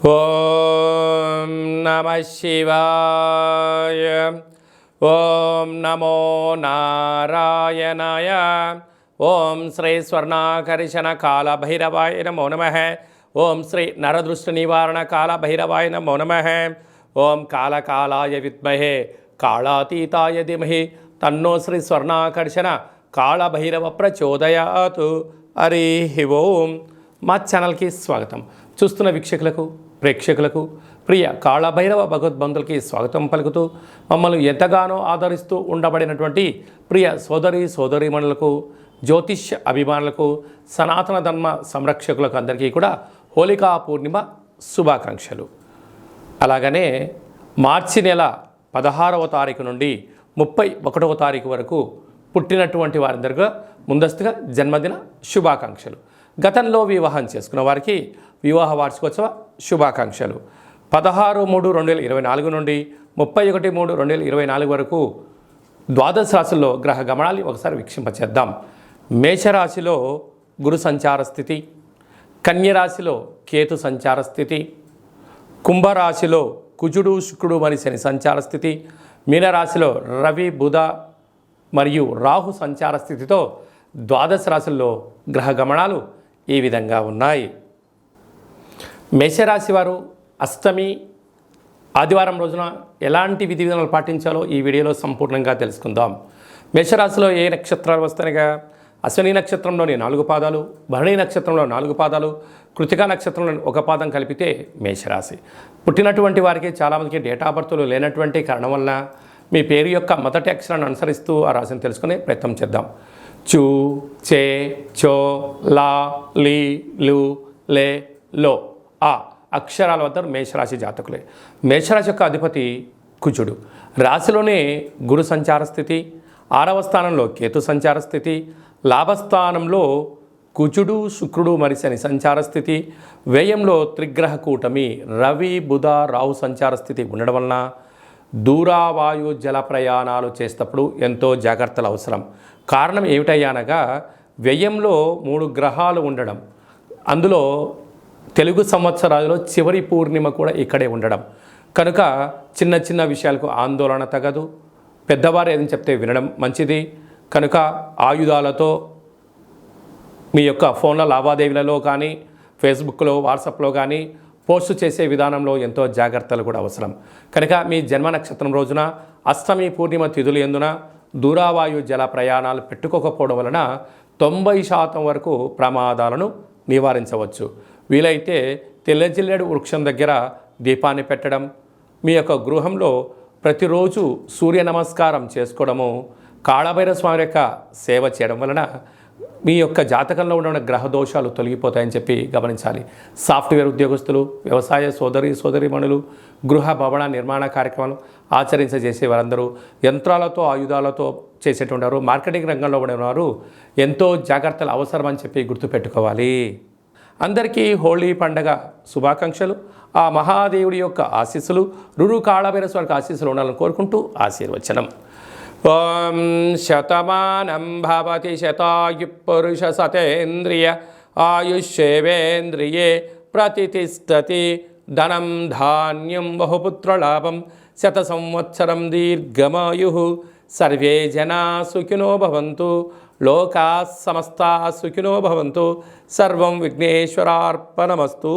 ఓం నమః శివాయ. ఓం నమో నారాయణాయ. ఓం శ్రీ స్వర్ణాకర్షణ కాల భైరవాయ నమో నమః. ఓం శ్రీ నరదృష్టి నివారణ కాల భైరవాయ నమో నమః. ఓం కాళకాలాయ విద్మహే కాళాతీతాయ ధీమహి తన్నో శ్రీ స్వర్ణాకర్షణ కాళభైరవ ప్రచోదయాతు. హరి ఓం. మా ఛానల్కి స్వాగతం. చూస్తున్న వీక్షకులకు, ప్రేక్షకులకు, ప్రియ కాళభైరవ భగవద్బంధులకి స్వాగతం పలుకుతూ మమ్మల్ని ఎంతగానో ఆదరిస్తూ ఉండబడినటువంటి ప్రియ సోదరీమణులకు, జ్యోతిష్య అభిమానులకు, సనాతన ధర్మ సంరక్షకులకు అందరికీ కూడా హోళికా పూర్ణిమ శుభాకాంక్షలు. అలాగనే మార్చి నెల 16వ తారీఖు నుండి 31వ తారీఖు వరకు పుట్టినటువంటి వారందరికీ ముందస్తుగా జన్మదిన శుభాకాంక్షలు. గతంలో వివాహం చేసుకున్న వారికి వివాహ వార్షికోత్సవ శుభాకాంక్షలు. 16/3/2024 నుండి 31/3/2024 వరకు ద్వాదశ రాశుల్లో గ్రహ గమనాన్ని ఒకసారి వీక్షింపచేద్దాం. మేషరాశిలో గురు సంచార స్థితి, కన్యరాశిలో కేతు సంచార స్థితి, కుంభరాశిలో కుజుడు శుక్రుడు మరియు శని సంచార స్థితి, మీనరాశిలో రవి బుధ మరియు రాహు సంచార స్థితితో ద్వాదశ రాశుల్లో గ్రహ గమనాలు ఈ విధంగా ఉన్నాయి. మేషరాశి వారు అష్టమి ఆదివారం రోజున ఎలాంటి విధి విధానాలు పాటించాలో ఈ వీడియోలో సంపూర్ణంగా తెలుసుకుందాం. మేషరాశిలో ఏ నక్షత్రాలు వస్తాయిగా అశ్విని నక్షత్రంలోని 4 పాదాలు, భరణి నక్షత్రంలో 4 పాదాలు, కృతికా నక్షత్రంలో 1 పాదం కలిపితే మేషరాశి. పుట్టినటువంటి వారికి చాలామందికి డేటా ఆఫ్ బర్త్లు లేనటువంటి కారణం వలన మీ పేరు యొక్క మొదటి అక్షరాన్ని అనుసరిస్తూ ఆ రాశిని తెలుసుకునే ప్రయత్నం చేద్దాం. చూ, చే, చో, లా, లీ, లు, లే, లో, ఆ అక్షరాల వద్ద మేషరాశి జాతకులే. మేషరాశి యొక్క అధిపతి కుజుడు. రాశిలోనే గురు సంచార స్థితి, 6వ స్థానంలో కేతు సంచార స్థితి, లాభస్థానంలో కుజుడు శుక్రుడు మరి శని సంచార స్థితి, వ్యయంలో త్రిగ్రహ కూటమి రవి బుధ రాహు సంచార స్థితి ఉండడం వలన దూరావాయు జల ప్రయాణాలు చేసేటప్పుడు ఎంతో జాగ్రత్తలు అవసరం. కారణం ఏమిటయ్యానగా వ్యయంలో 3 గ్రహాలు ఉండడం, అందులో తెలుగు సంవత్సరాలలో చివరి పూర్ణిమ కూడా ఇక్కడే ఉండడం కనుక చిన్న చిన్న విషయాలకు ఆందోళన తగదు. పెద్దవారు ఏదని చెప్తే వినడం మంచిది. కనుక ఆయుధాలతో మీ యొక్క ఫోన్ల లావాదేవీలలో కానీ, ఫేస్బుక్లో, వాట్సాప్లో కానీ పోస్టు చేసే విధానంలో ఎంతో జాగ్రత్తలు కూడా అవసరం. కనుక మీ జన్మ నక్షత్రం రోజున అష్టమి పూర్ణిమ తిథులు ఎందున దూరావాయు జల ప్రయాణాలు పెట్టుకోకపోవడం వలన 90% వరకు ప్రమాదాలను నివారించవచ్చు. వీలైతే తెల్లజిల్లేడు వృక్షం దగ్గర దీపాన్ని పెట్టడం, మీ యొక్క గృహంలో ప్రతిరోజు సూర్య నమస్కారం చేసుకోవడము, కాళభైరవ స్వామి యొక్క సేవ చేయడం వలన మీ యొక్క జాతకంలో ఉన్న గ్రహ దోషాలు తొలగిపోతాయని చెప్పి గమనించాలి. సాఫ్ట్వేర్ ఉద్యోగస్తులు, వ్యవసాయ సోదరీమణులు, గృహ భవన నిర్మాణ కార్యక్రమాలు ఆచరించేసే వారందరూ, యంత్రాలతో ఆయుధాలతో చేసేటువంటి వారు, మార్కెటింగ్ రంగంలో ఉన్నవారు ఎంతో జాగ్రత్తలు అవసరమని చెప్పి గుర్తుపెట్టుకోవాలి. అందరికీ హోళీ పండగ శుభాకాంక్షలు. ఆ మహాదేవుడి యొక్క ఆశీస్సులు, రురు కాళభైరవ స్వామి ఆశీస్సులు ఉండాలని కోరుకుంటూ ఆశీర్వచనం. ఓం శతమానం భవతి శతాయు పురుష సతేంద్రియ ఆయుష్యేవేంద్రియే ప్రతిష్టతి ధనం ధాన్యం బహుపుత్రలాభం శత సంవత్సరం దీర్ఘమాయు. సర్వే జనా సుఖినో భవంతు, లోకా సమస్తా సుఖినో భవంతు. సర్వం విఘ్నేశ్వరార్పణమస్తు.